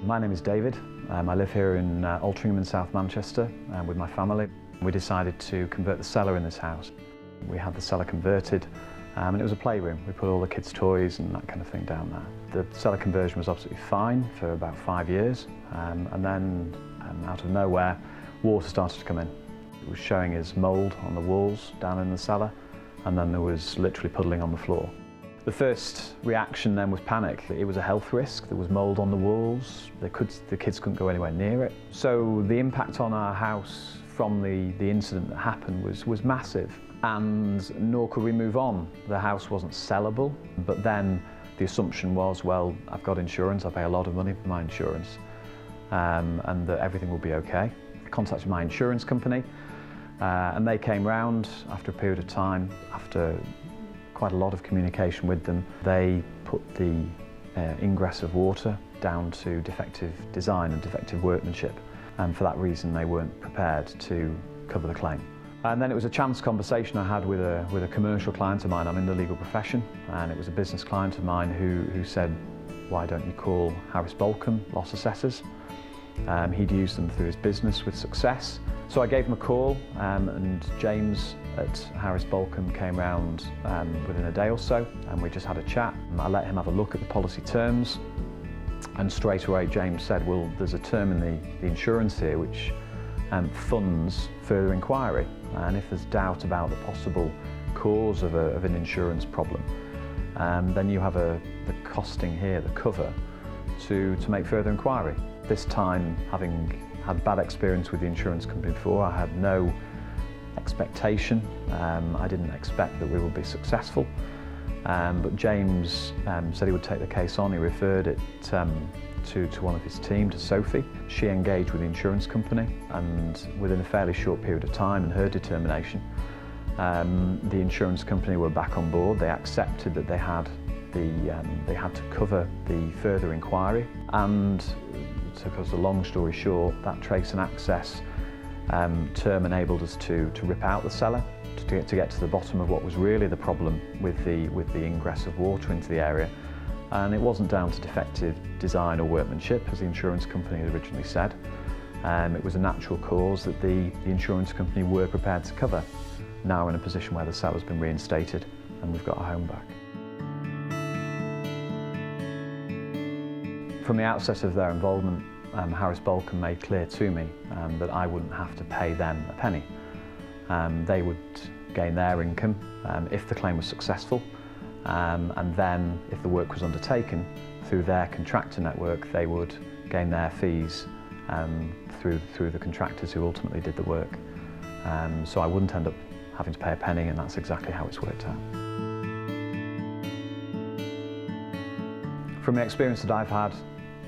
My name is David. I live here in Altrincham in South Manchester with my family. We decided to convert the cellar in this house. We had the cellar converted and it was a playroom. We put all the kids' toys and that kind of thing down there. The cellar conversion was absolutely fine for about 5 years and then out of nowhere water started to come in. It was showing as mould on the walls down in the cellar and then there was literally puddling on the floor. The first reaction then was panic. It was a health risk. There was mould on the walls. The kids couldn't go anywhere near it. So the impact on our house from the incident that happened was massive, and nor could we move on. The house wasn't sellable, but then the assumption was, well, I've got insurance, I pay a lot of money for my insurance, and that everything will be okay. I contacted my insurance company, and they came round after a period of time. After quite a lot of communication with them, they put the ingress of water down to defective design and defective workmanship, and for that reason they weren't prepared to cover the claim. And then it was a chance conversation I had with a commercial client of mine. I'm in the legal profession, and it was a business client of mine who said, why don't you call Harris Balcombe loss assessors? He'd used them through his business with success. So I gave him a call, and James at Harris Balcombe came round within a day or so, and we just had a chat. I let him have a look at the policy terms, and straight away James said, well, there's a term in the insurance here which funds further inquiry, and if there's doubt about the possible cause of an insurance problem, then you have the costing here, the cover, to make further inquiry. This time, having had bad experience with the insurance company before, I had no expectation. I didn't expect that we would be successful. But James said he would take the case on. He referred it to one of his team, to Sophie. She engaged with the insurance company, and within a fairly short period of time and her determination, the insurance company were back on board. They accepted that they had to cover the further inquiry, and to cut a long story short, that trace and access term enabled us to rip out the cellar, to get to the bottom of what was really the problem with the ingress of water into the area. And it wasn't down to defective design or workmanship, as the insurance company had originally said. It was a natural cause that the insurance company were prepared to cover. Now we're in a position where the cellar's been reinstated and we've got our home back. From the outset of their involvement, Harris Balcombe made clear to me that I wouldn't have to pay them a penny. They would gain their income if the claim was successful, and then if the work was undertaken through their contractor network, they would gain their fees through the contractors who ultimately did the work. So I wouldn't end up having to pay a penny, and that's exactly how it's worked out. From the experience that I've had,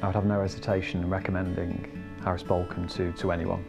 I would have no hesitation in recommending Harris Balcombe to anyone.